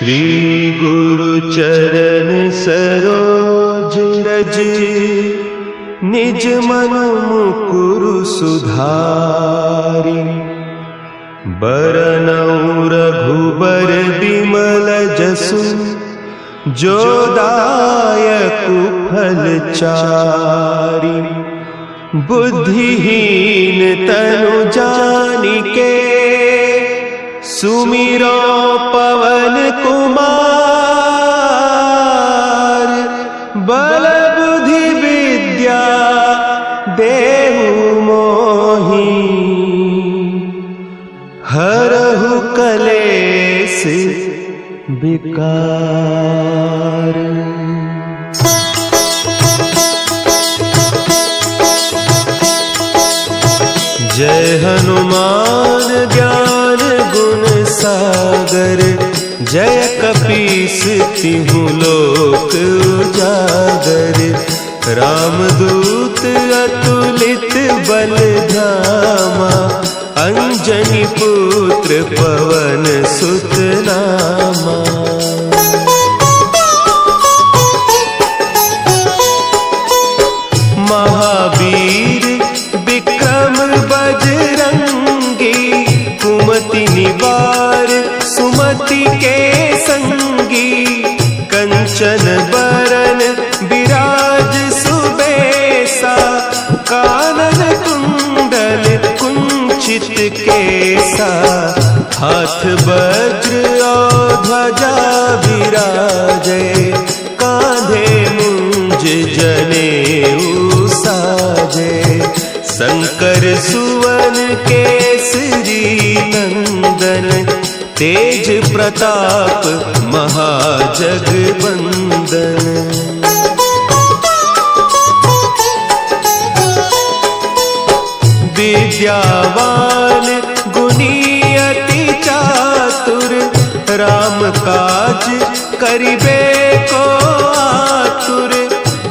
श्री गुरु चरण सरोज रज, निज मन मुकुरु सुधारि। बरनउँ रघुबर बिमल जसु, जो दायकु फल चारि। बुद्धिहीन तनु जानिके, सुमिरो पवन कुमार। बल बुद्धि विद्या देहु मोहि, हरहु कलेस विकार। जय हनुमान ज्ञान गुण सागर, जय कपीस तिहु लोक उजागर। रामदूत अतुलित बल धामा, अंजनी पुत्र पवन सुत नामा। महावीर विक्रम बजरंगी, कुमति निवार सुमति के संगी। कंचन बरन विराज सुबेसा, कानन कुंडल कुंचित केसा। हाथ वज्र और ध्वजा विराजे, कांधे मुंज जनेऊ साजे। शंकर सुवन केसरी नंदन, तेज प्रताप महाजगवंदन। विद्यावान गुणी अति चातुर, राम काज करिबे को आतुर।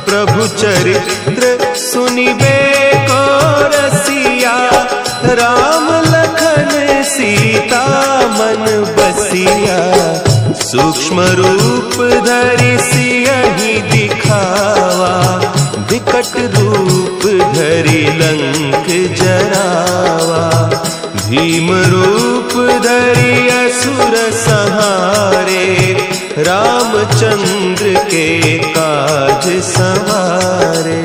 प्रभु चरित्र सुनिबे को रसिया, राम लखन सीता मन बसिया। सूक्ष्म रूप धरि सियहि दिखावा, विकट रूप धरि लंक जरावा। भीम रूप धरि असुर संहारे, रामचंद्र के काज सवारे।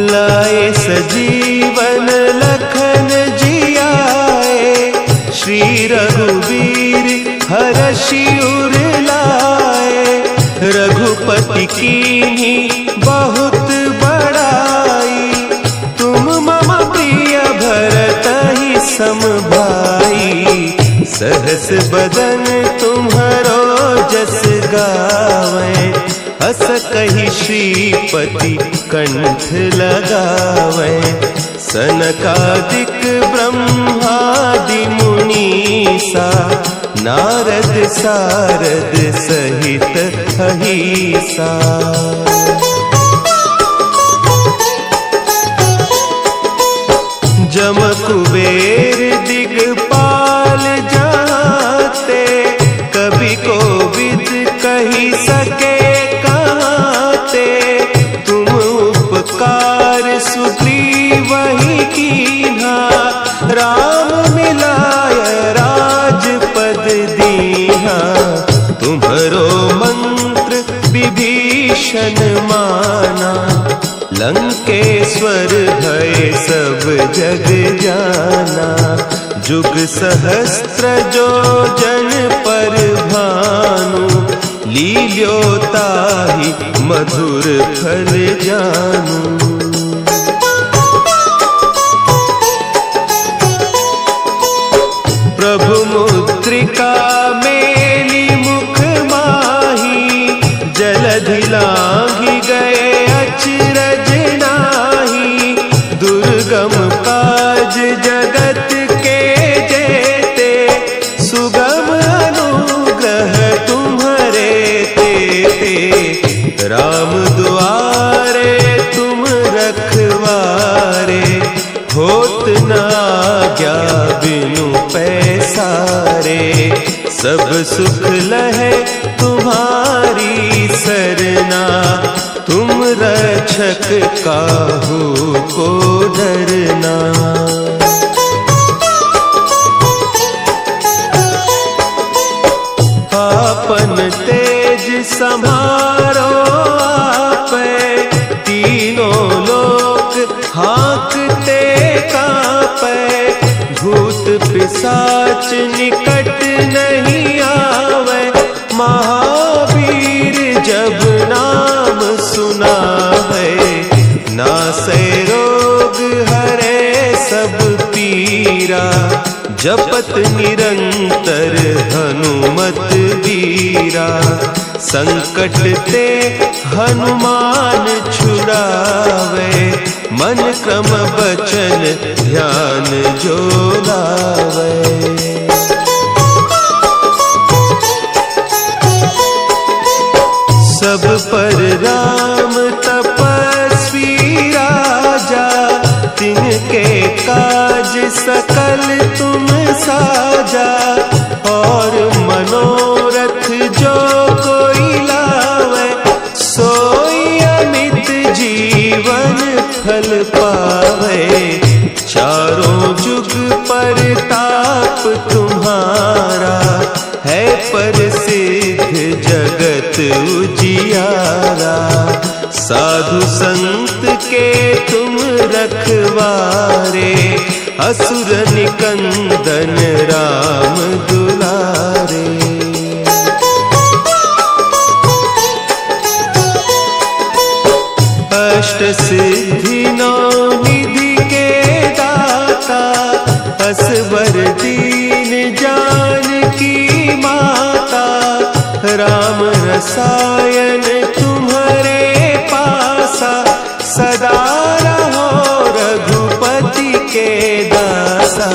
लाए सजीवन लखन जियाए, श्री रघुवीर हरषि उर लाए। रघुपति कीन्ही बहुत बड़ाई, तुम मम प्रिय भरतहि सम भाई। सहस बदन तुम्हरो जस गावें, हस कहि श्रीपति कंठ लगावें। सनकादिक ब्रह्मादि मुनीसा, नारद सारद सहित अहीसा। जम कुबेर दिगपाल जाते, कवि कोविद कहि सके कहते। तुम उपकार सुग्रीवहि कीन्हा, राम मिलाय राजपद दीन्हा। तुम्हरो मंत्र विभीषण माना, लंकेश्वर भय सब जग जाना। जुग सहस्त्र जो जन पर भानु, लील्योताहि मधुर फल जानू। प्रभु मुद्रिका मेली मुख माही, जलधि लांघि गए अचरज नाही। दुर्गम काज जगत के जेते, सुगम अनुग्रह तुम्हरे तेते। राम दुआरे तुम रखवारे, होत न आज्ञा सब सुख लहे तुम्हारी सरना, तुम रक्षक काहू को डरना। आपन तेज समारो आपे, तीनों लोक हाँकते कांपे। भूत पिशाच निकट नहीं आवे, महावीर जब नाम सुनावे। नासै रोग हरे सब पीरा, जपत निरंतर हनुमत वीरा। संकट ते हनुमान छुड़ावे, मन क्रम बचन ध्यान जो लावे। सब पर राम तपस्वी राजा, तिनके काज सकल तुम साजा। और मनोरथ जो कोई लावे, सोई अमित जीवन फल पावे। चारों जुग परताप तुम्हारा, है प्रसिद्ध जगत उजियारा। साधु संत के तुम रखवारे, असुर निकंदन राम दुलारे। अष्ट सिद्धि नौ निधि के दाता, असवर दीन जानकी माता। राम रसायन तुम्हारे पासा, सदा रहो रघुपति के दासा।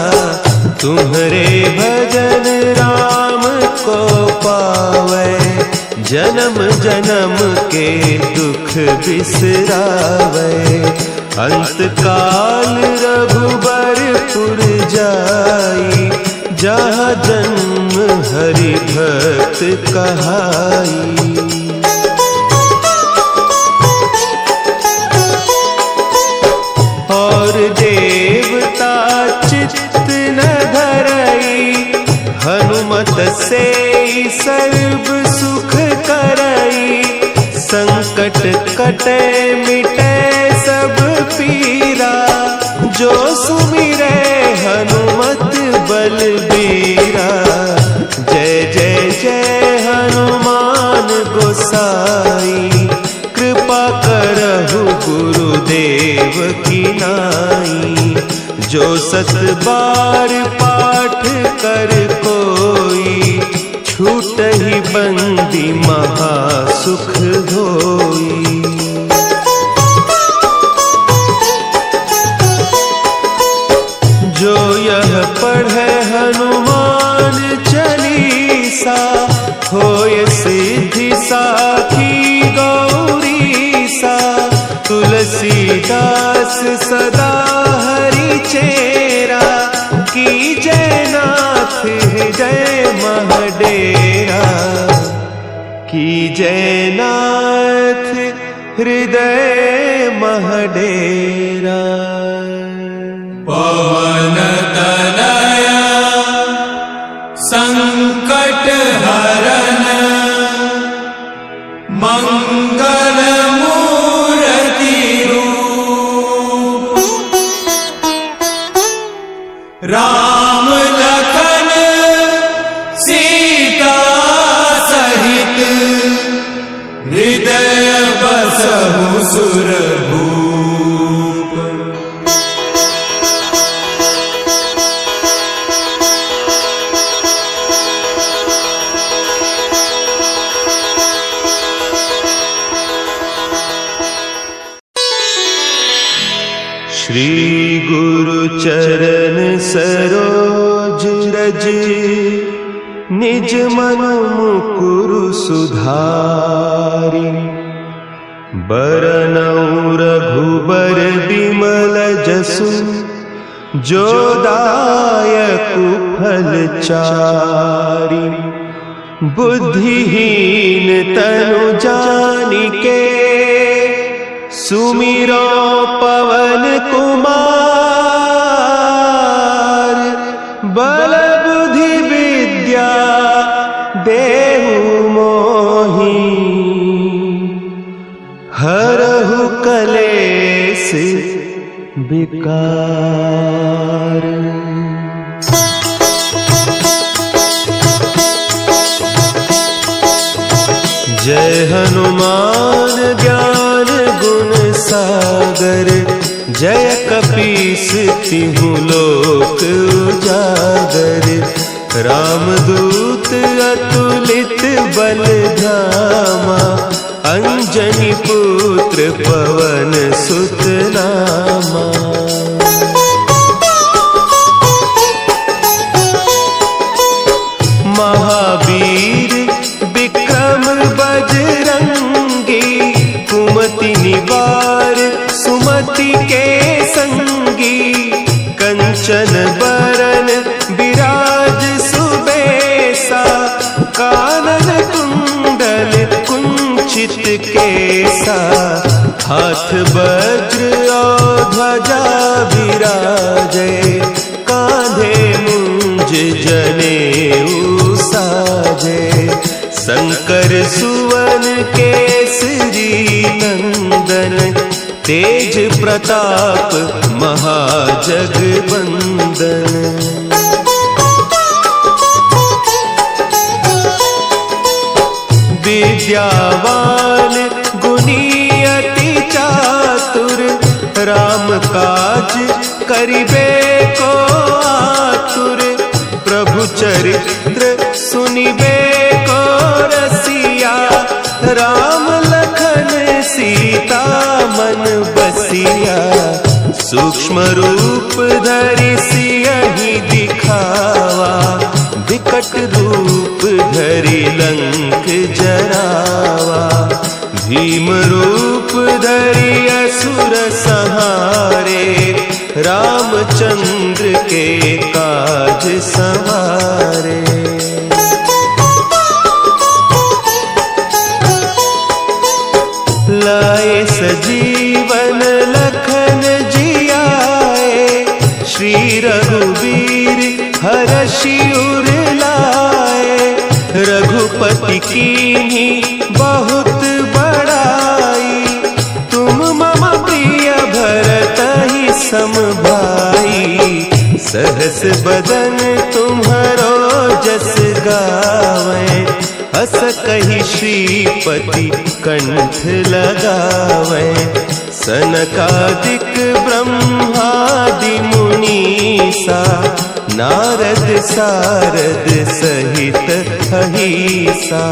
तुम्हारे भजन राम को पावे, जन्म जन्म के दुख बिसरावे। अंत काल रघुबरपुर जाई, जहाँ जन्म हरि भक्त कहाई। और देवता चित्त न धरई, हनुमत से सर्व सुख करई। संकट कटे मिटे सब पीरा, जो सुमिरे हनुमत बलबीरा। जय जय जय हनुमान गोसाई, कृपा करहु गुरुदेव की नाई। जो सत बार पाठ कर कोई, छूट ही बंदी महासुख होई। जो यह पढ़े हनुमान चालीसा, होय सिद्धि साखी गौरीसा। तुलसीदास सदा हरि चेरा, की जयनाथ हृदय महडेरा। की जयनाथ हृदय महडेरा। पवन तनया संकट हरन, मंगल मूर्ति रूप। राम लखन सीता सहित, हृदय बसहु सुरभूप। श्री गुरु चरण सरोज रज, निज मन मुकुरु सुधारि। बरनउँ रघुबर बिमल जसु, जो दायक फल चारि। बुद्धिहीन तनु जानिके सुमिरो पवन कुमार। बल बुद्धि विद्या देहु मोहि हरहु कलेस विकार। जय हनुमान ज्ञान गुण सागर। जय कपीस तिहु लोक उजागर। रामदूत अतुलित बल धामा। अंजनी पुत्र पवन सुत नामा। महावीर विक्रम बजरंगी। कुमति निवार सुमति के संगी। कंचन बरन विराज सुबेसा। कानन कुंडल कुंचित केसा। हाथ वज्र और ध्वजा विराजे। कांधे मुंज जनेऊ साजे। शंकर सुवन केसरी नंदन। तेज प्रताप महाजगवंदन। विद्यावान गुणी अति चातुर। राम काज करिबे को आतुर। प्रभु चरित्र सुनिबे को रसिया। राम लखन सीता मन बसिया। सूक्ष्म रूप धरि सियहि दिखावा। विकट रूप धरि लंक जरावा। भीम रूप धरि असुर संहारे। रामचंद्र के काज सवारे। लाए सजीवन लखन जियाए। श्री रघुवीर हरषि उर लाए। रघुपति कीन्ही बहुत बड़ाई। तुम मम प्रिय भरतहि सम भाई। सहस बदन तुम्हरो जस गावें। हस कहि श्रीपति कंठ लगावें। सनकादिक ब्रह्मादि मुनीसा। नारद सारद सहित अहीसा।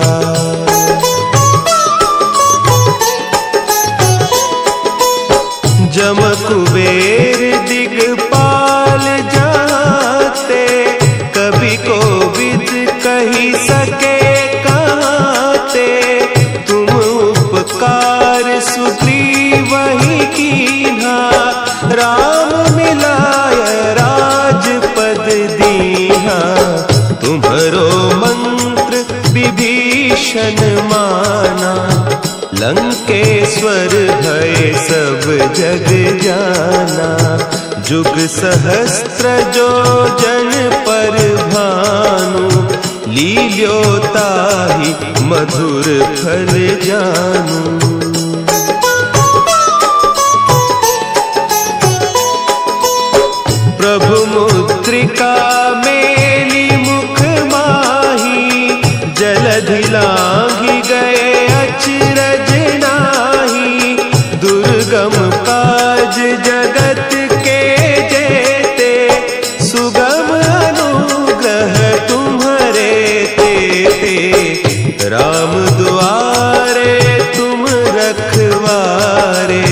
जम कुबेर दिगपाल जाते। कवि कोविद कही सके कहते। तुम उपकार सुग्रीवहि कीन्हा। राम मिलाय राजपद दीन्हा। तुम्हरो मंत्र विभीषण माना। लंकेश्वर भय सब जग जाना। जुग सहस्त्र जो जन पर भानु। लील्योताहि मधुर फल जानू। प्रभु मुद्रिका मेली मुख माही। जलधि लांघि गए अचरज नाही। दुर्गम काज जगत के जेते। सुगम अनुग्रह तुम्हरे तेते। राम दुआरे तुम रखवारे।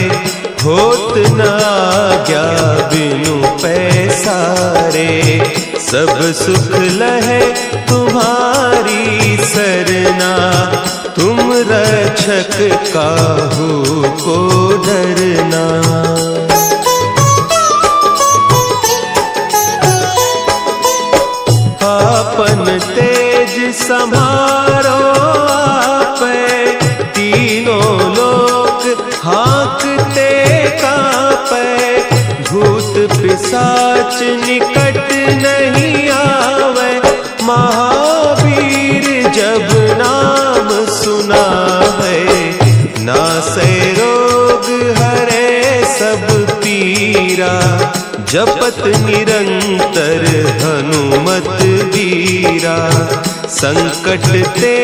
होत न आज्ञा बिनु पैसारे। सब सुख लहे तुम्हारी सरना। तुम रक्षक काहू को डरना। आपन तेज संभारो आपे, तीनों लोक हाँकते कांपे, भूत पिशाच निकट नहीं आवे, महावीर जब नाम सुनावे, नासै रोग हरे सब पीरा, जपत निरंतर हनुमत वीरा, संकट ते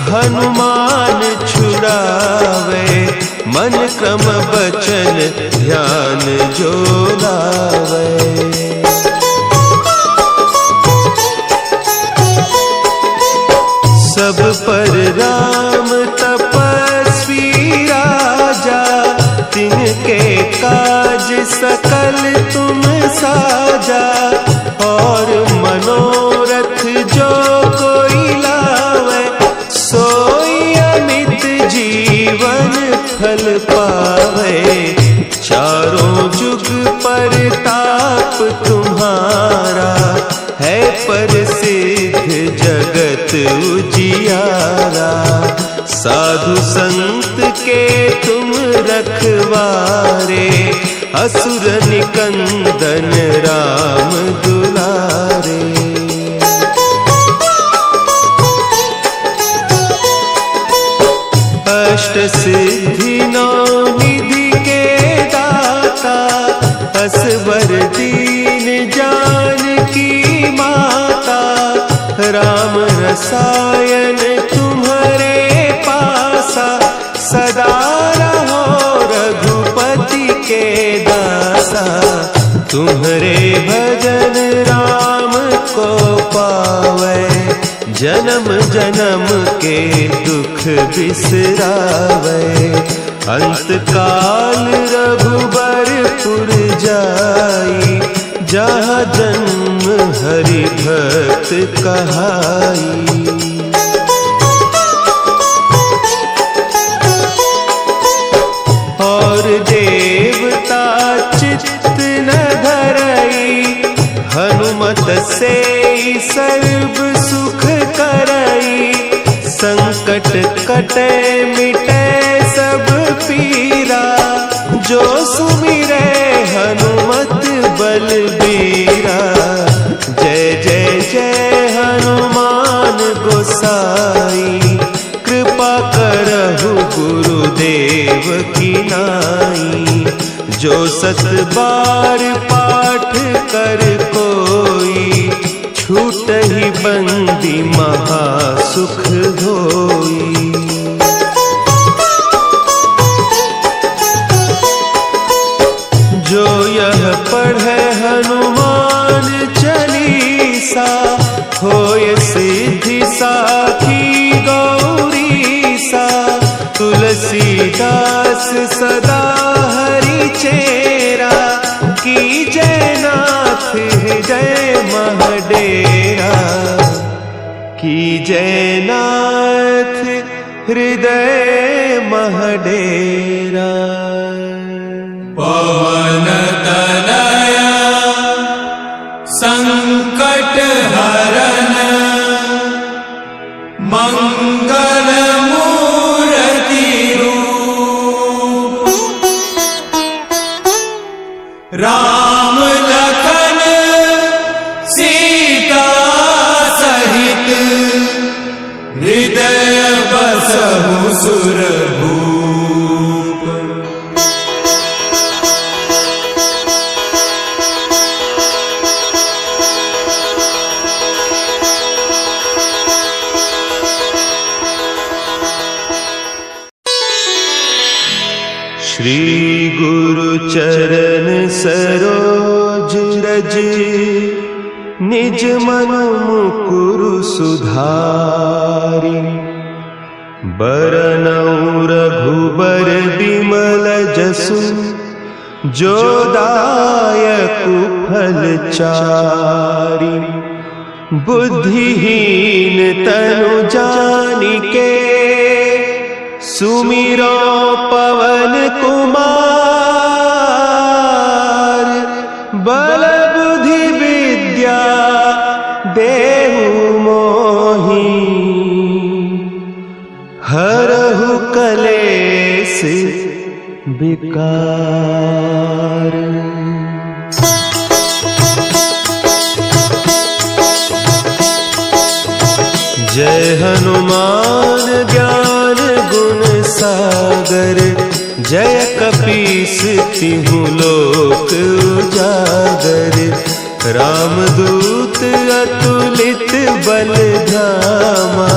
हनुमान छुड़ावे, मन क्रम बचन ध्यान जो लावे। सब पर राम तपस्वी राजा, तिनके काज सकल तुम साजा, और मनोरथ जो कोई लावे, सोई अमित जीवन फल पावे, चारों जुग परताप तुम्हारा, है प्रसिद्ध जगत उजियारा, साधु संत के तुम रखवारे, असुर निकंदन राम दुलारे। अष्ट सिद्धि नौ निधि के दाता, असवर दीन जानकी माता, राम रसायन तुम्हारे पासा, सदा रहो रघुपति के दासा, तुम्हारे भजन राम को पावे, जन्म जन्म के दुख बिसरावे, अंत काल रघुबरपुर जाई, जहाँ जन्म हरि भक्त कहाई। और देवता चित्त न धरई, हनुमत से सर्व सुख करई, संकट कटे मिटे सब पीरा, जो सुमिरे हनुमत बलबीरा, जय जय जय हनुमान गोसाई, कृपा करहु गुरुदेव की नाई, जो सत बार पाठ कर कोई, छूट ही बंदी महासुख होई। जो यह पढ़े हनुमान चालीसा, होय सिद्धि साखी गौरीसा, तुलसीदास सदा हरि चेरा, की जय नाथ हृदय महडेरा, की जय नाथ हृदय महडेरा। पवन तनया संकट हरन, मंगल मूर्ति रूप, राम लखन सीता सहित, हृदय बसहु सुरभूप। श्री गुरु चरण सरोज रज, निज मन मुकुरु सुधारि, बरनउँ रघुबर बिमल जसु, जो दायकु फल चारि, बुद्धिहीन तनु जानिके, सुमिरो पवन कुमार, बल बुद्धि विद्या देहु मोहि, केस विकार। जय हनुमान ज्ञान गुण सागर, जय कपीस तिहु लोक उजागर। रामदूत अतुलित बल धामा,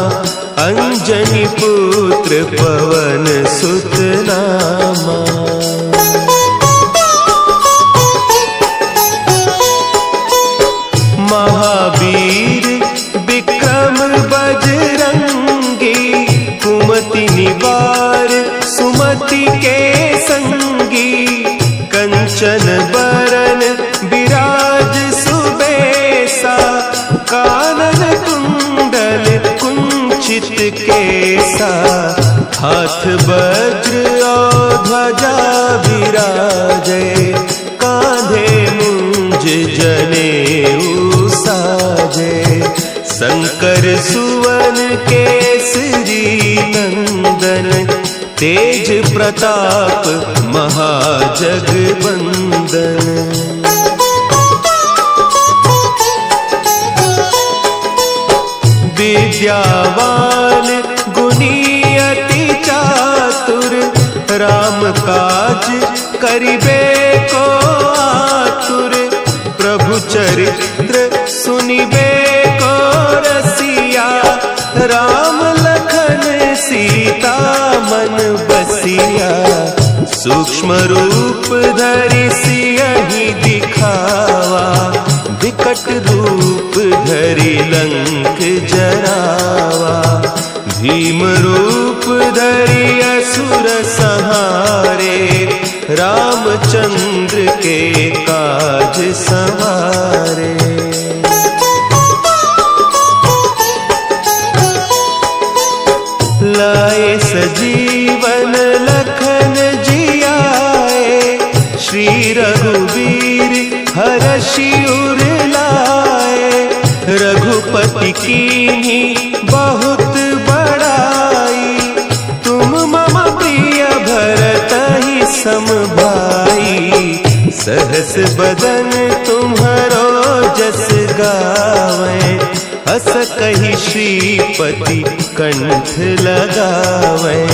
अंजनी पुत्र पवन सुत नामा। महावीर विक्रम बजरंगी, कुमति निवार सुमति के संगी। कंचन बरन विराज सुबेसा, कानन कुंडल कुंचित केसा। हाथ वज्र और ध्वजा विराजे, कांधे मुंज जनेऊ साजे। शंकर सुवन केसरी नंदन, तेज प्रताप महाजगवंदन। विद्यावान गुणी अति चातुर, राम काज करिबे को आतुर। प्रभु चरित्र सुनिबे को रसिया, राम लखन सीता मन बसिया। सूक्ष्म रूप धरि सियहि दिखावा, विकट रूप धरि लंक जरावा। भीम रूप धरि असुर संहारे, रामचंद्र के काज संवारे। लाए सजीवन लखन जियाए, श्री रघुवीर हरषि उर लाए। रघुपति कीन्ही बहुत बड़ाई, तुम मम प्रिय भरतहि सम भाई। सहस बदन तुम्हरो जस गावें, हस कहि श्रीपति कंठ लगावें।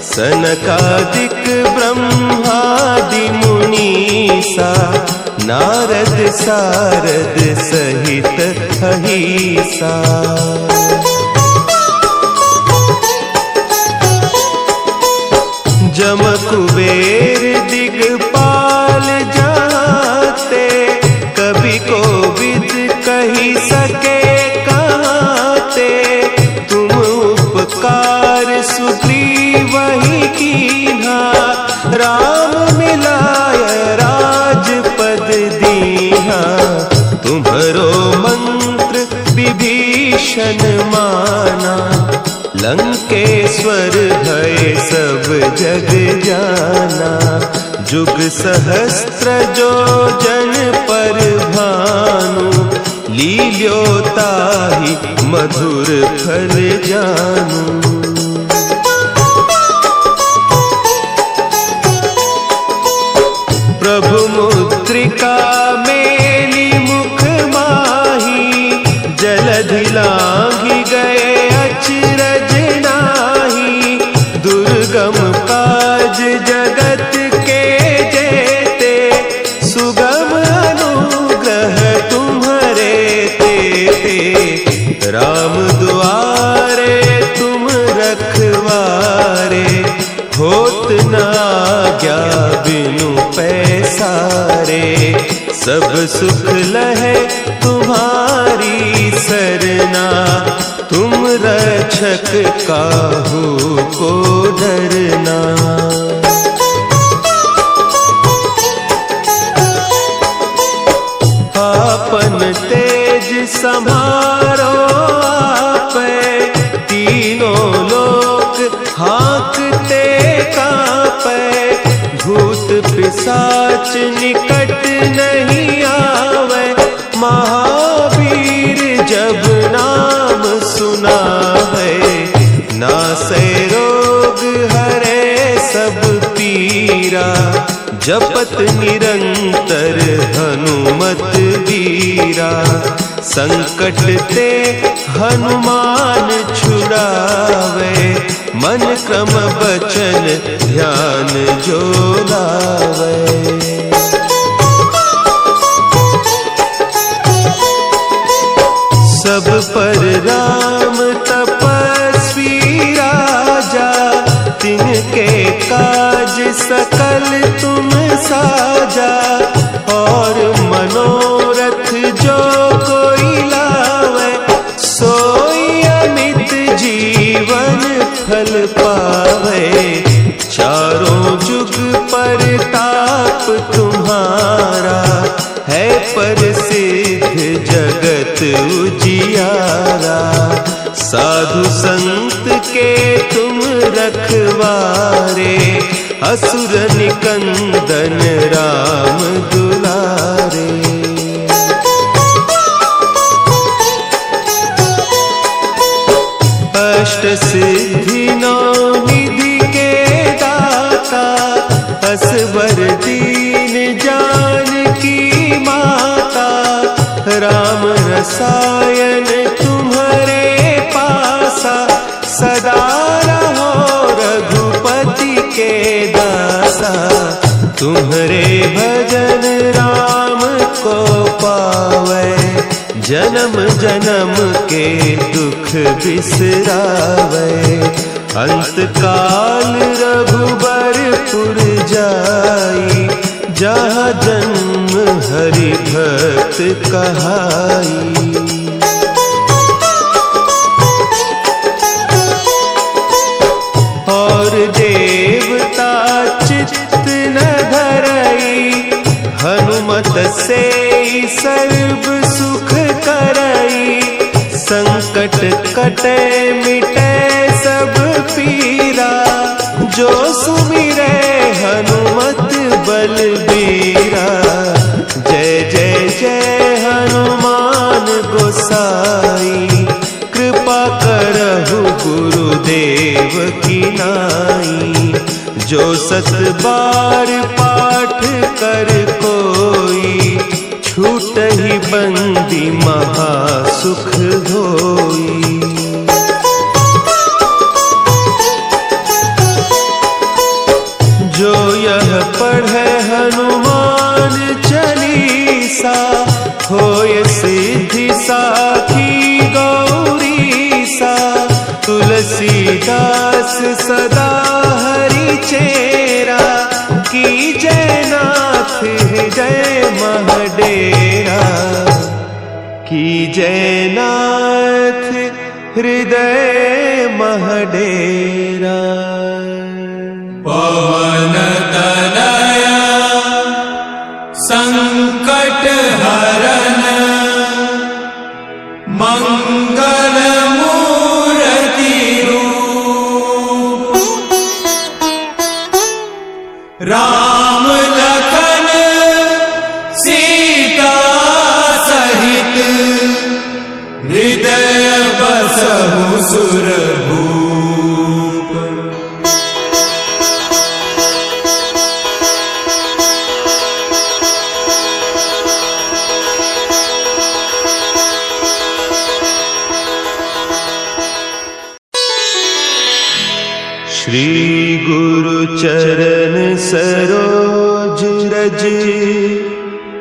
सनकादिक ब्रह्मादि मुनीसा, नारद सारद सहित अहीसा। जम कुबेर दिगपाल जाते, कवि कोविद कही सके कहते। तुम उपकार सुग्रीवहि कीन्हा, राम मिलाय राजपद दीन्हा। तुम्हरो मंत्र विभीषण माना, लंकेश्वर भय सब जग जाना। जुग सहस्त्र जो जन पर भानु, लील्योताहि मधुर फल जानू। प्रभु मुद्रिका मेली मुख माही, जलधि लांघि गए अचरज नाही। दुर्गम काज जगत के जेते, सुगम अनुग्रह तुम्हरे तेते। राम दुआरे तुम रखवारे, होत न आज्ञा बिनु पैसारे। सब सुख लहे तुम्हारी सरना, तुम रक्षक काहू को डरना। आपन तेज समारो आपे, तीनों लोक हाँकते कांपे। भूत पिशाच निकट नहीं आवे, महावीर जब नाम सुना है। नासै रोग हरे सब पीरा, जपत निरंतर हनुमत वीरा। संकट ते हनुमान छुड़ावे, मन क्रम बचन ध्यान जो लावे। सब पर राम तपस्वी राजा, तिनके काज सकल तुम साजा। और मनोरथ जो कोई लावे, सोई अमित जीवन फल पावे। चारों जुग परताप तुम्हारा, है प्रसिद्ध जगत उजियारा। साधु संत के तुम रखवारे, असुर निकंदन राम दुलारे। अष्ट सिद्धि नौ निधि के दाता, असवर दीन जानकी माता। राम रसायन तुम्हारे पासा, सदा रहो रघुपति के दासा। तुम्हारे भजन राम को पावे, जन्म जन्म के दुख बिसरावे। अंत काल रघुबरपुर जाई, जहाँ जन्म हरि भक्त कहाई। और देवता चित्त न धरई, हनुमत से सर्व सुख करई। संकट कटे मिटे सब पीरा, जो सुमिरे हनुमत बलबीरा। जय जय जय हनुमान गोसाई, कृपा करहु गुरुदेव की नाई। जो सत बार पाठ कर कोई, छूटहि बंदी महासुख होई। जो यह पढ़े हनुमान चालीसा, होय सिद्धि साखी गौरीसा। तुलसीदास सदा हरि चेरा, की जय नाथ हृदय महडेरा। की जय नाथ हृदय महडेरा। पवन तनया संकट हरन, मंगल मूर्ति रूप। राम लखन सीता सहित, हृदय बसहु सुरभूप। श्री गुरु चरण सरोज रज,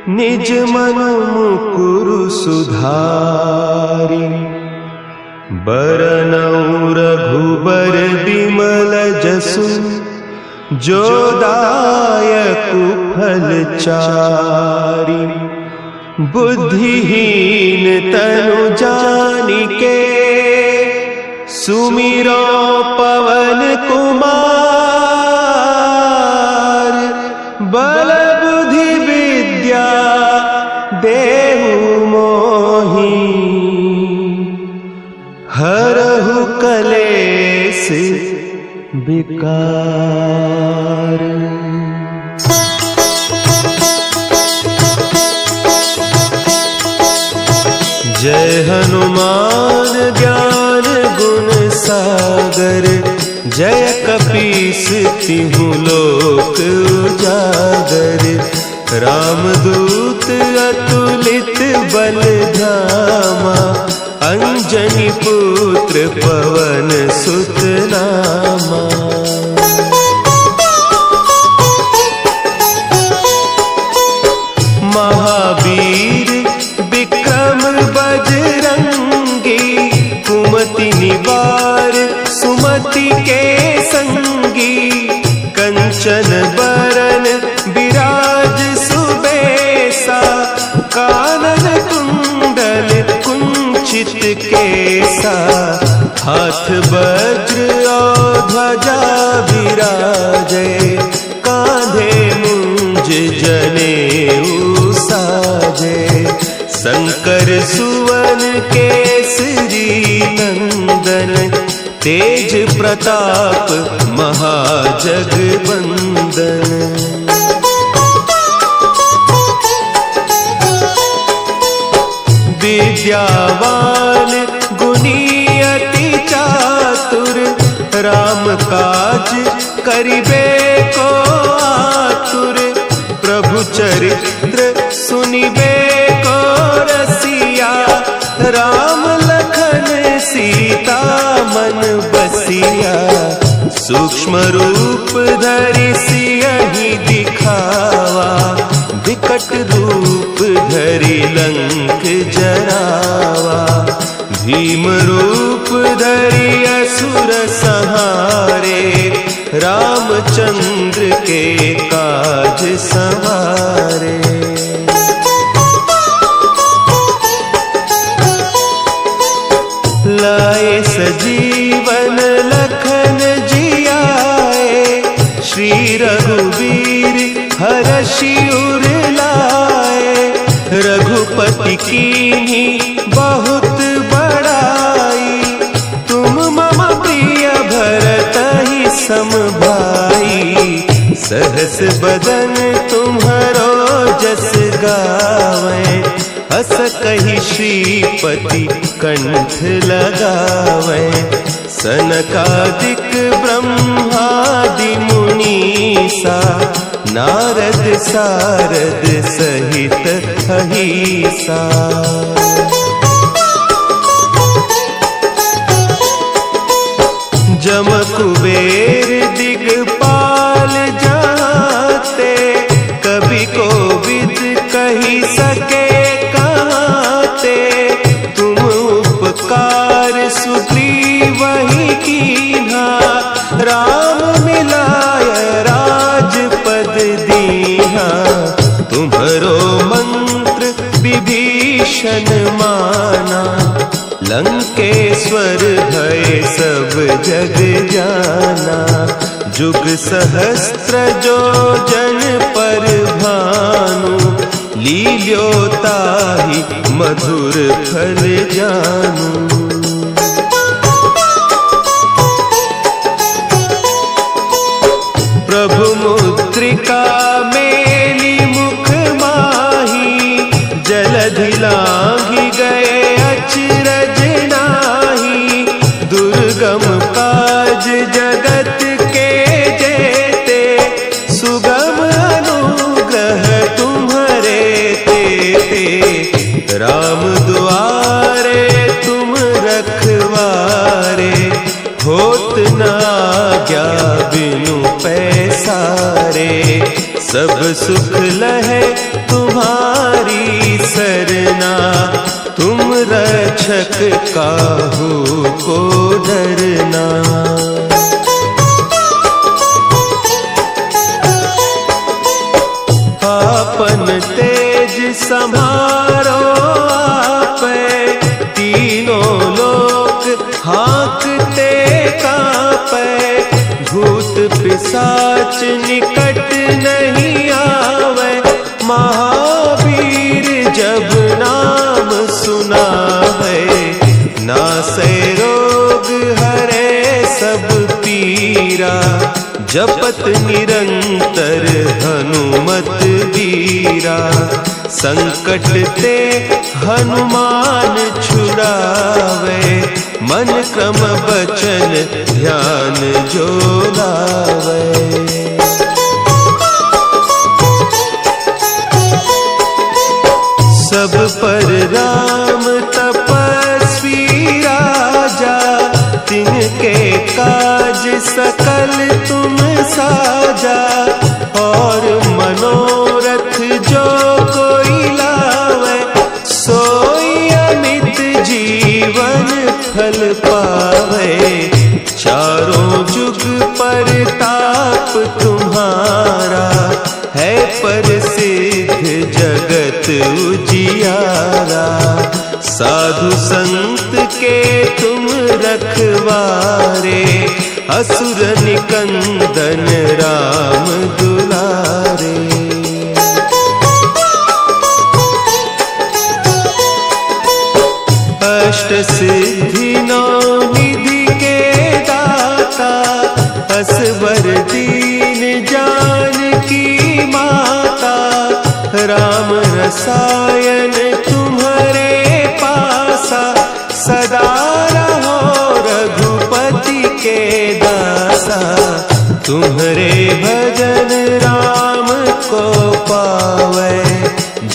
निज मन मुकुरु सुधारि। बरनउँ रघुबर बिमल जसु, जो दायकु फल चारि। बुद्धिहीन तनु जानिके, सुमिरो पवन कुमार। बल बुद्धि विद्या देहु मोहि, हरहु कलेस विकार। जय हनुमान ज्ञान गुण सागर, जय कपीस तिहु लोक उजागर, रामदूत अतुलित बल धामा, अंजनी पुत्र पवन सुत नामा। महावीर विक्रम बजरंगी, कुमति निवार सुमति के संगी, कंचन बरन विराज सुबेसा, कानन कुंडल कुंचित केसा, हाथ वज्र और ध्वजा विराजे, कांधे मुंज जनेऊ साजे, शंकर सुवन केसरी नंदन, तेज प्रताप महाजगबंदन। विद्यावान गुणी अति चातुर, राम काज करिबे को आतुर, प्रभु चरित्र सुनिबे को रसिया, राम लखन सीता मन बसिया, सूक्ष्म रूप धरि सियहि दिखावा, विकट रूप धरि लंक जरावा, भीम रूप धरि असुर संहारे, रामचंद्र के काज संवारे। लाए सजीवन लखन जियाए, श्री रघुवीर हरषि उर लाए, रघुपति कीन्ही बहुत बड़ाई, तुम मम प्रिय भरतहि सम भाई, सहस बदन तुम्हरो जस गावें, हस कहि श्रीपति कंठ लगावें, सनकादिक ब्रह्मादि मुनीसा, नारद सारद सहित अहीसा। जम कुबेर दिगपाल जाते, कवि कोविद कही सके कहते, तुम उपकार सुग्रीवहि कीन्हा, राम मिलाय राजपद दीन्हा, तुम्हरो मंत्र विभीषण माना, लंकेश्वर भय सब जग जाना, जुग सहस्त्र जो जन पर भानु, लील्योताहि मधुर फल जानू। प्रभु मुद्रिका मेली मुख माही, जलधि लांघि गए अचरज नाही, दुर्गम काज जगत के जेते, सुगम अनुग्रह तुम्हरे तेते, राम दुआरे तुम रखवारे, होत न आज्ञा बिनु पैसारे, सब सुख लहे तुम्हारी सरना, तुम रक्षक काहू को डरना। आपन तेज समारो आपे, तीनों लोक हाँकते कापे, भूत पिशाच निकट नहीं आवे, महावीर जब नाम सुना है, नासै रोग हरे सब पीरा, जपत निरंतर हनुमत बीरा, संकट ते हनुमान छुड़ावे, मन क्रम बचन ध्यान जो लावे। सब पर राम तपस्वी राजा, तिनके काज सकल तुम साजा। और मनोरथ जो कोई लावे, सोई अमित जीवन फल पावे। चारों जुग परताप तुम्हारा, है प्रसिद्ध जगत उजियारा। साधु संत के तुम रखवारे, असुर निकंदन राम दुलारे। अष्ट सिद्धि नौ निधि के दाता, असवर दीन जानकी माता। राम रसायन तुम्हारे पासा, सदा रहो रघुपति के दासा। तुम्हारे भजन राम को पावे,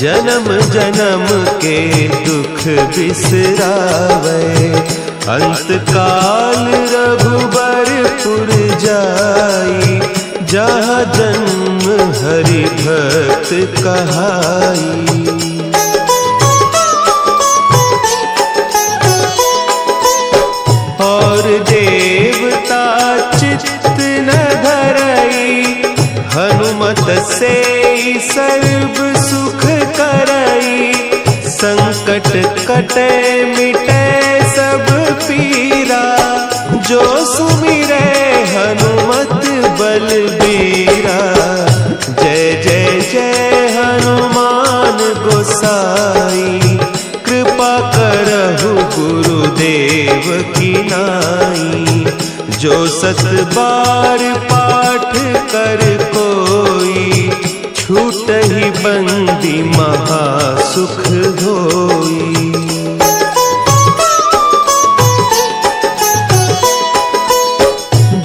जन्म जन्म के दुख बिसरावे। अंत काल रघुबरपुर जाई, जहाँ जन्म हरि भक्त कहाई। और देवता चित्त न धरई, हनुमत से सर्व सुख करई। संकट कटे मिटे सब पीरा, जो सुमिरे हनुमत बलबीरा। जय जय जय हनुमान गोसाई, कृपा करहु गुरुदेव की नाई। जो सत बार पाठ कर कोई, छूटहि बंदी महा सुख होई।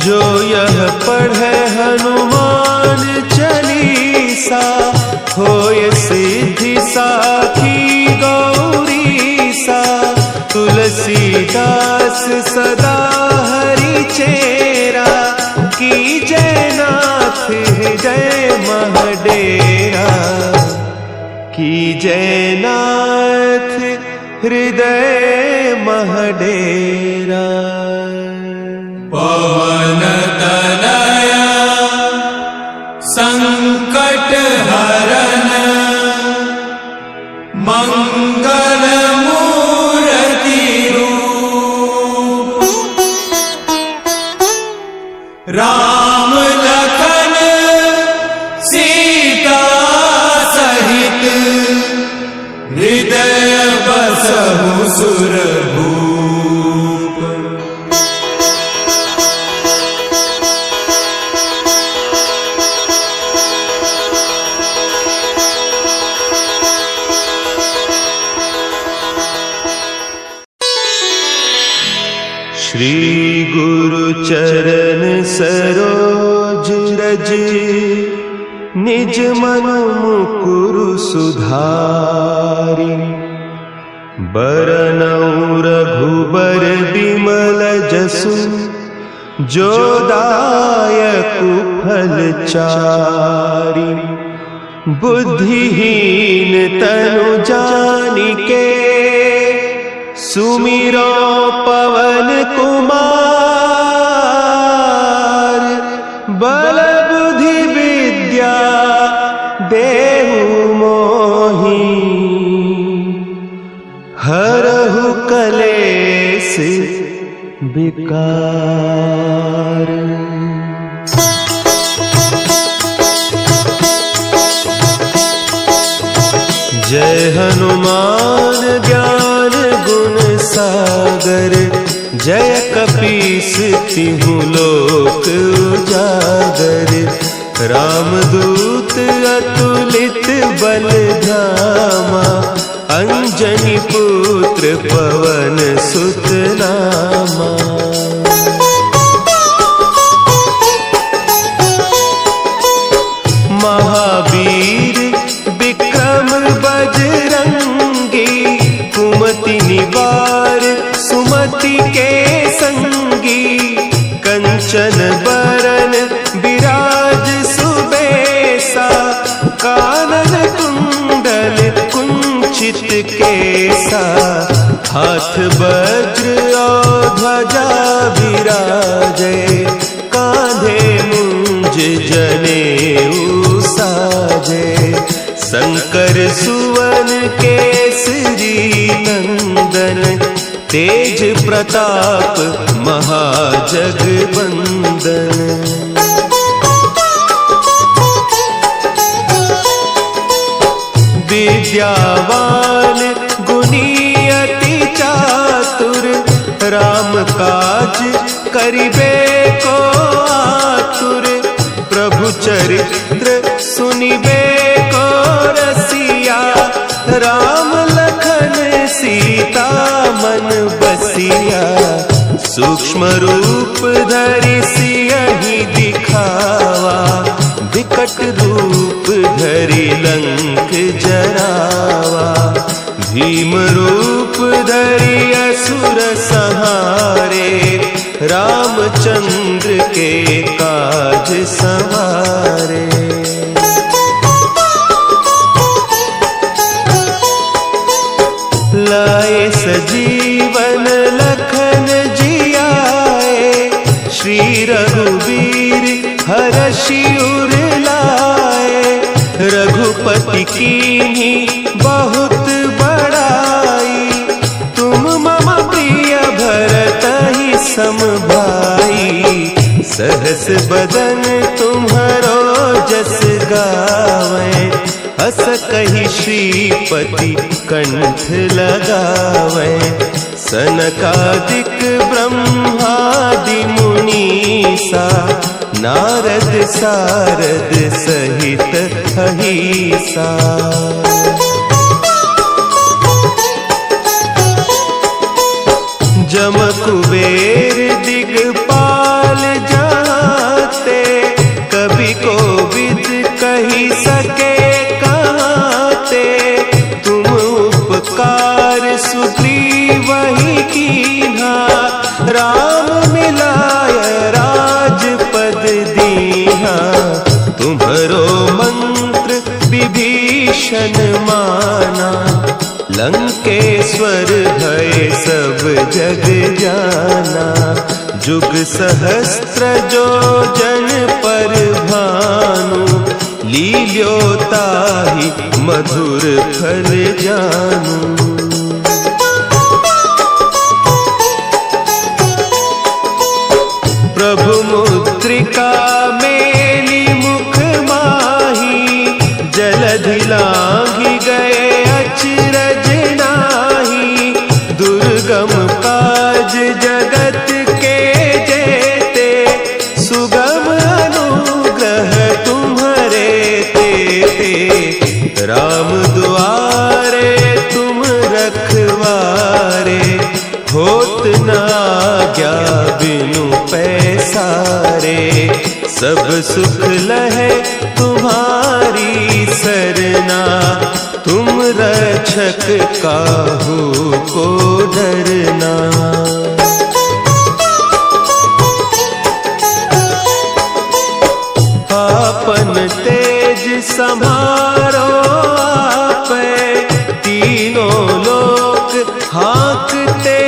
जो यह पढ़े हनुमान चालीसा, होय सिद्धि साखी गौरीसा। तुलसीदास सदा हरि चेरा, की जय नाथ हृदय महडेरा। की जय नाथ हृदय महडेरा। पवन तनया संकट हरन, मंगल मूर्ति रूप। राम लखन सीता सहित, हृदय बसहु सुरभूप। श्री गुरु चरण सरोज रज, निज मन मुकुरु सुधारि। बरनउँ रघुबर बिमल जसु, जो दायकु फल चारि। बुद्धिहीन तनु जानिके, सुमिरो पवन कुमार। बल बुद्धि विद्या देहु मोहि, हरहु कलेस विकार। जय हनुमान ज्ञान गुण सागर, जय कपीस तिहु लोक उजागर। रामदूत अतुलित बल धामा, अंजनी पुत्र पवन सुत नामा। महावीर विक्रम बजरंगी, कुमति निवार सुमति के संगी। कंचन बरन विराज सुबेसा, कानन कुंडल कुंचित केसा। हाथ वज्र और ध्वजा विराजे, कांधे मुंज जनेऊ साजे। शंकर सुवन केसरी नंदन, तेज प्रताप महाजगवंदन। विद्यावान गुणी अति चातुर, राम काज करिबे को आतुर। प्रभु चरित्र सुनिबे को रसिया, राम लखन सीता मन बसिया। सूक्ष्म रूप धरि सियहि दिखावा, विकट रूप धरि लंक जरावा। भीम रूप धरि असुर संहारे, रामचंद्र के काज संवारे। लाए सजीवन लखन जियाए, श्री रघुवीर हरषि उर लाए। रघुपति कीन्ही बहुत बड़ाई, तुम मम प्रिय भरतहि सम भाई। सहस बदन तुम्हरो जस गावें, हस कहि श्रीपति कंठ लगावें। सनकादिक ब्रह्मादि मुनीसा, नारद सारद सहित अहीसा। जम कुबेर दिगपाल जाते, कवि कोविद कही सके कहते। तुम उपकार सुग्रीवहि कीन्हा, राम मिलाय राजपद दीन्हा। तुम्हरो मंत्र विभीषण माना, लंकेश्वर भय सब जग जाना। जुग सहस्त्र जो जन पर भानु, लील्यो ताहि मधुर फल जानू। प्रभु मुद्रिका मेली मुख माही, जलधि लांघि गए अचरज नाही। दुर्गम काज जगत के जेते, सुगम अनुग्रह तुम्हरे तेते। राम दुआरे तुम रखवारे, होत न आज्ञा बिनु पैसारे। सब सुख लहे तुम्हारी सरना, तुम रक्षक काहू को डरना। आपन तेज समारो आपै, तीनों लोक हाँकते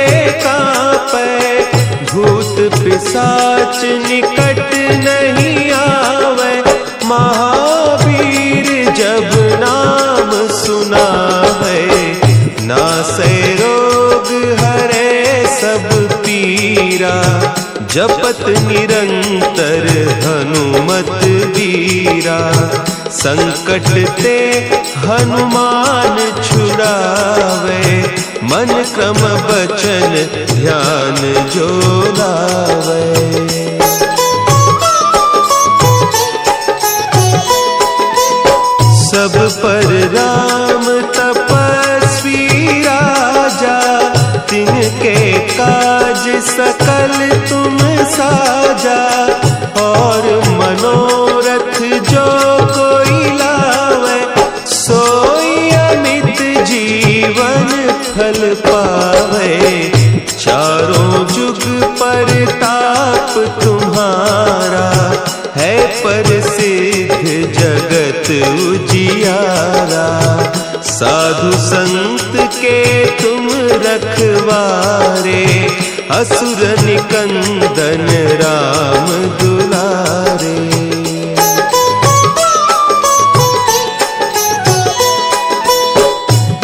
कांपै। भूत पिशाच निकट नहीं आवे, महावीर जब नाम सुनावे। नासै रोग हरे सब पीरा, जपत निरंतर हनुमत वीरा। संकट ते हनुमान छुड़ावे, मन क्रम बचन ध्यान जो लावे। सब पर राम तपस्वी राजा, तिनके काज सकल तुम साजा। और मनोरथ जो कोई लावे, सोई अमित जीवन फल पावे। चारों जुग पर ताप तुम्हारा, है प्रसिद्ध जगत उजियारा। साधु संत के तुम रखवारे, असुर निकंदन राम दुलारे।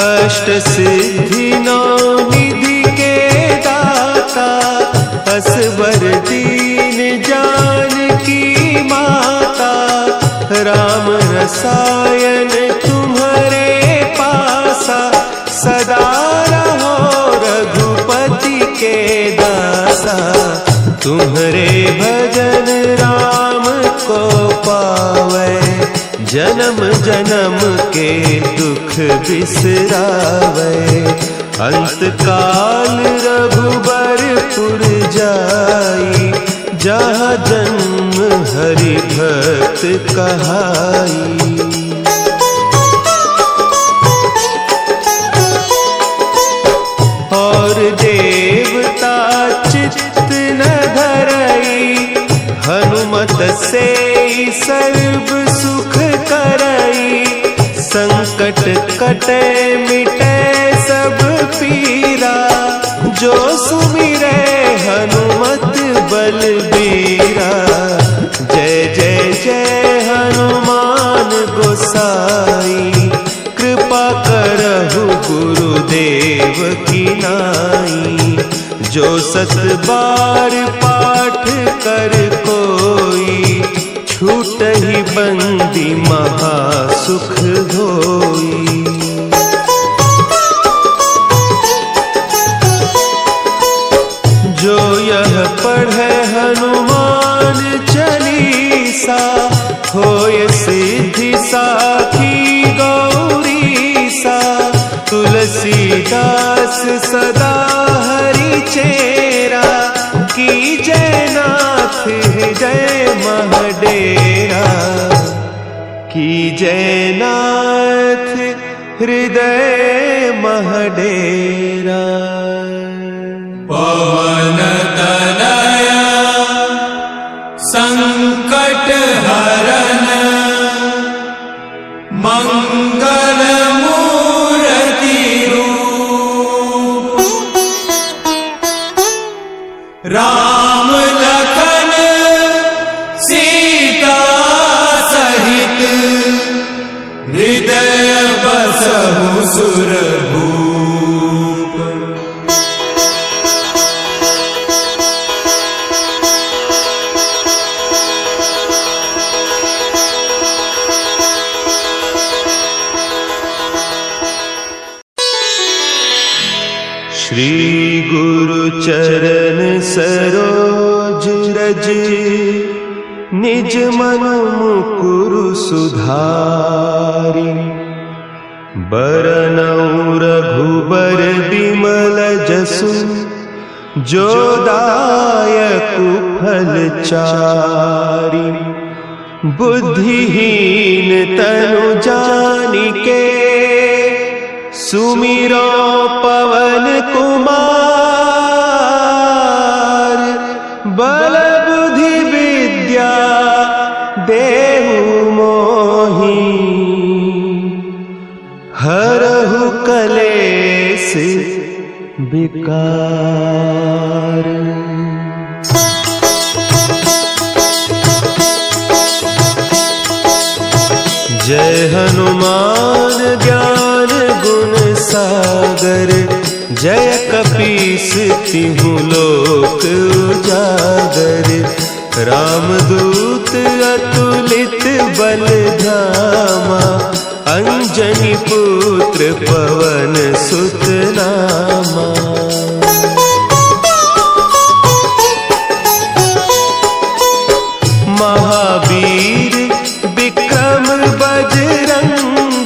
अष्ट सिद्धि नौ निधि के दाता, असवर दीन जानकी माता। राम रसायन तुम्हारे पासा, सदा रहो रघुपति के दासा। तुम्हारे भजन राम को पावे, जन्म जन्म के दुख बिसरावे। अंत काल रघुबरपुर जाई, जहाँ जन्म हरि भक्त कहाई। और देवता चित्त न धरई, हनुमत से सर्व सुख करई। संकट कटे मिटे सब पीरा, जो सुमिरे हनुमत बलबीरा। जय जय जय हनुमान गोसाई, कृपा करहु गुरुदेव की नाई। जो सत बार पाठ कर कोई, छूटहि बंदी महासुख होई। जो यह पढ़े हनुमान चालीसा, होय सिद्धि साखी गौरीसा। तुलसीदास सदा हरि चेरा, की जय नाथ हृदय महडेरा। की जय नाथ हृदय महडेरा। पवन तनया संकट हरन, मंगल मूर्ति रूप। राम लखन सीता सहित, हृदय बसहु सुरभूप। श्री गुरु चरण सरोज रज, निज मन मुकुरु सुधारि। बरनउँ रघुबर बिमल जसु, जो दायकु फल चारि। बुद्धिहीन तनु जानिके, सुमिरो पवन कुमार। बल बुद्धि विद्या देहु मोहि, हरहु कलेस विकार। जय हनुमान ज्ञान गुण सागर, जय कपीस तिहु लोक उजागर। रामदूत अतुलित बल धामा, अंजनी पुत्र पवन सुत नामा। महावीर विक्रम बजरंगी,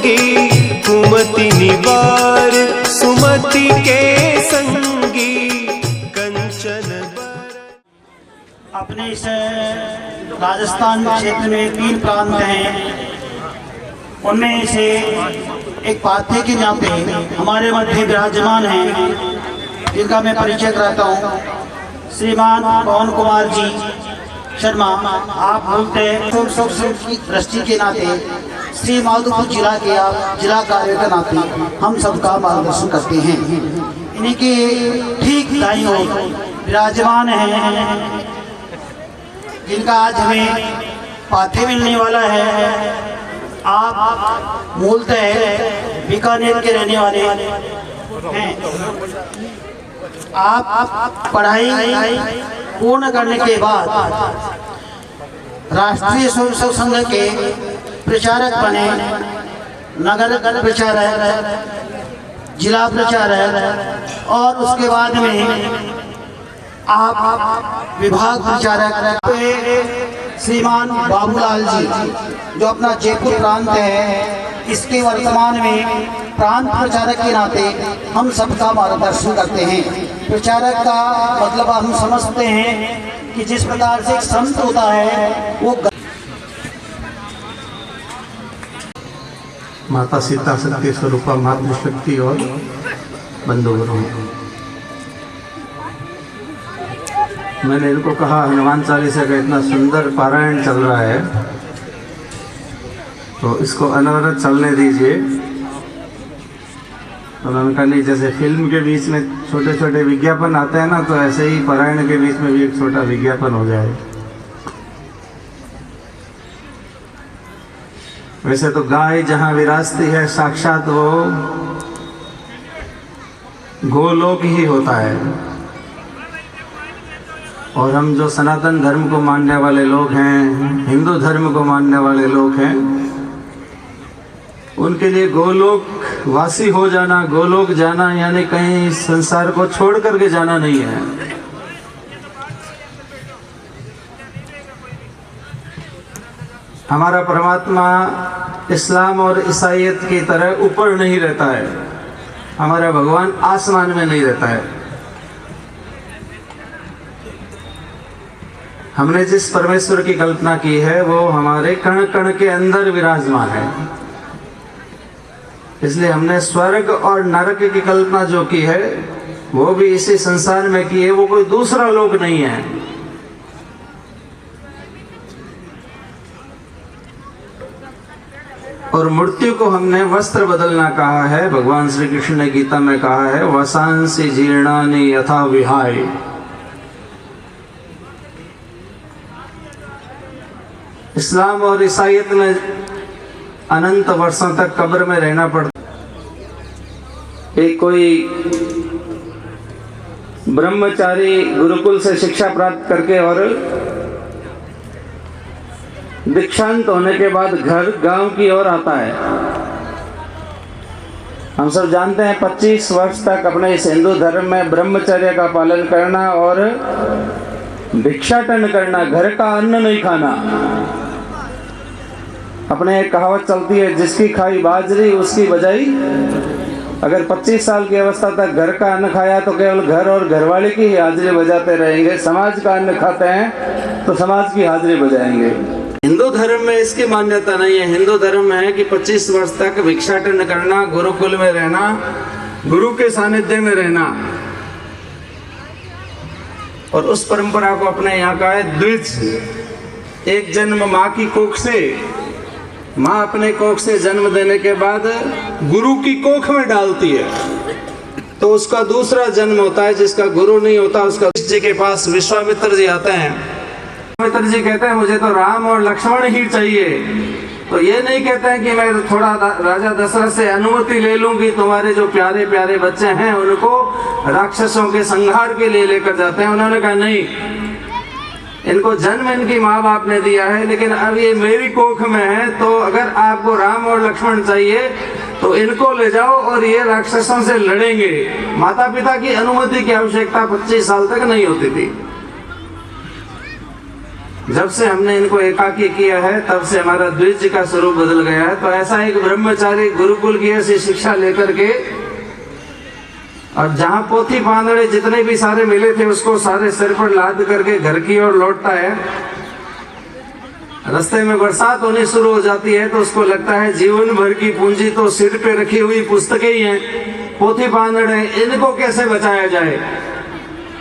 इस राजस्थान क्षेत्र में 3 प्रांत हैं, उनमें से एक पाथे के नाते हमारे मध्य विराजमान हैं, जिनका मैं परिचय कराता हूँ। श्रीमान पवन कुमार जी शर्मा, आप बोलते हैं की दृष्टि के नाते श्री माधोपुर जिला के आप जिला कार्य के नाते हम सबका मार्गदर्शन करते हैं। इन्हीं के ठीक दाईं ओर विराजमान हैं, जिनका आज हमें पाथे मिलने वाला है। आप मूलतः बीकानेर के रहने वाले हैं। आप पढ़ाई पूर्ण करने के बाद राष्ट्रीय स्वयंसेवक संघ के प्रचारक बने, नगर प्रचारक, जिला प्रचारक और उसके बाद में आप विभाग प्रचारक श्रीमान बाबूलाल जी, जो अपना जयपुर प्रांत है, इसके वर्तमान में प्रांत प्रचारक के नाते हम सबका मार्गदर्शन करते हैं। प्रचारक का मतलब हम समझते हैं कि जिस प्रकार से एक संत होता है वो माता सीता सत्य स्वरूपा मातृशक्ति और बंधुवरों, मैंने इनको कहा हनुमान चालीसा का इतना सुंदर पारायण चल रहा है तो इसको अनवरत चलने दीजिए। तो उन्होंने कहा नहीं, जैसे फिल्म के बीच में छोटे छोटे विज्ञापन आते हैं ना, तो ऐसे ही पारायण के बीच में भी एक छोटा विज्ञापन हो जाए। वैसे तो गाय जहाँ विराजती है साक्षात वो गोलोक ही होता है, और हम जो सनातन धर्म को मानने वाले लोग हैं, हिंदू धर्म को मानने वाले लोग हैं, उनके लिए गोलोक वासी हो जाना, गोलोक जाना यानी कहीं संसार को छोड़ करके जाना नहीं है। हमारा परमात्मा इस्लाम और ईसाईयत की तरह ऊपर नहीं रहता है, हमारा भगवान आसमान में नहीं रहता है। हमने जिस परमेश्वर की कल्पना की है वो हमारे कण कण के अंदर विराजमान है। इसलिए हमने स्वर्ग और नरक की कल्पना जो की है वो भी इसी संसार में की है, वो कोई दूसरा लोक नहीं है। और मृत्यु को हमने वस्त्र बदलना कहा है। भगवान श्री कृष्ण ने गीता में कहा है, वसांसि जीर्णानि यथा विहाय। इस्लाम और ईसाईयत में अनंत वर्षों तक कब्र में रहना पड़ता। एक कोई ब्रह्मचारी गुरुकुल से शिक्षा प्राप्त करके और दीक्षांत होने के बाद घर गांव की ओर आता है। हम सब जानते हैं 25 वर्ष तक अपने इस हिंदू धर्म में ब्रह्मचर्य का पालन करना और भिक्षाटन करना, घर का अन्न नहीं खाना। अपने एक कहावत चलती है, जिसकी खाई बाजरी उसकी बजाई। अगर 25 साल की अवस्था तक घर का अन्न खाया तो केवल घर और घरवाले की ही हाजिरी बजाते रहेंगे। समाज का अन्न खाते हैं तो समाज की हाजिरी बजाएंगे। हिंदू धर्म में इसकी मान्यता नहीं है। हिंदू धर्म में है कि 25 वर्ष तक भिक्षाटन करना, गुरुकुल में रहना, गुरु के सानिध्य में रहना। और उस परंपरा को अपने यहाँ का है द्विज। एक जन्म माँ की कोख से, माँ अपने कोख से जन्म देने के बाद गुरु की कोख में डालती है, तो उसका दूसरा जन्म होता है जिसका गुरु नहीं होता। उसका जी के पास विश्वामित्र जी आते हैं। विश्वामित्र जी कहते हैं मुझे तो राम और लक्ष्मण ही चाहिए। तो ये नहीं कहते हैं कि मैं थोड़ा राजा दशरथ से अनुमति ले लूंगी, तुम्हारे जो प्यारे प्यारे बच्चे हैं उनको राक्षसों के संहार के लिए लेकर जाते हैं। उन्होंने कहा नहीं, इनको जन्म इनकी माँ बाप ने दिया है, लेकिन अब ये मेरी कोख में है, तो अगर आपको राम और लक्ष्मण चाहिए तो इनको ले जाओ और ये राक्षसों से लड़ेंगे। माता पिता की अनुमति की आवश्यकता 25 साल तक नहीं होती थी। जब से हमने इनको एकाकी किया है तब से हमारा द्विज का स्वरूप बदल गया है। तो ऐसा एक ब्रह्मचारी गुरुकुल की ऐसी शिक्षा लेकर के और जहाँ पोथी बांधड़े जितने भी सारे मिले थे उसको सारे सिर पर लाद करके घर की ओर लौटता है। रास्ते में बरसात होनी शुरू हो जाती है तो उसको लगता है जीवन भर की पूंजी तो सिर पे रखी हुई पुस्तकें ही हैं, पोथी बांधड़े, इनको कैसे बचाया जाए।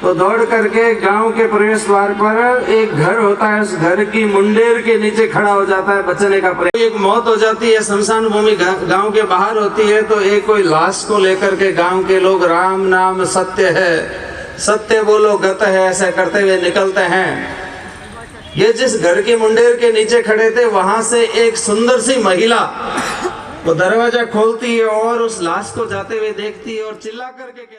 तो दौड़ करके गांव के प्रवेश द्वार पर एक घर होता है, उस घर की मुंडेर के नीचे खड़ा हो जाता है बचने का प्रयास। एक मौत हो जाती है, शमशान भूमि गांव के बाहर होती है, तो एक कोई लाश को लेकर के गांव के लोग राम नाम सत्य है, सत्य बोलो गत है, ऐसा करते हुए निकलते हैं। ये जिस घर के मुंडेर के नीचे खड़े थे वहां से एक सुंदर सी महिला वो दरवाजा खोलती है और उस लाश को जाते हुए देखती है और चिल्ला करके कहती है।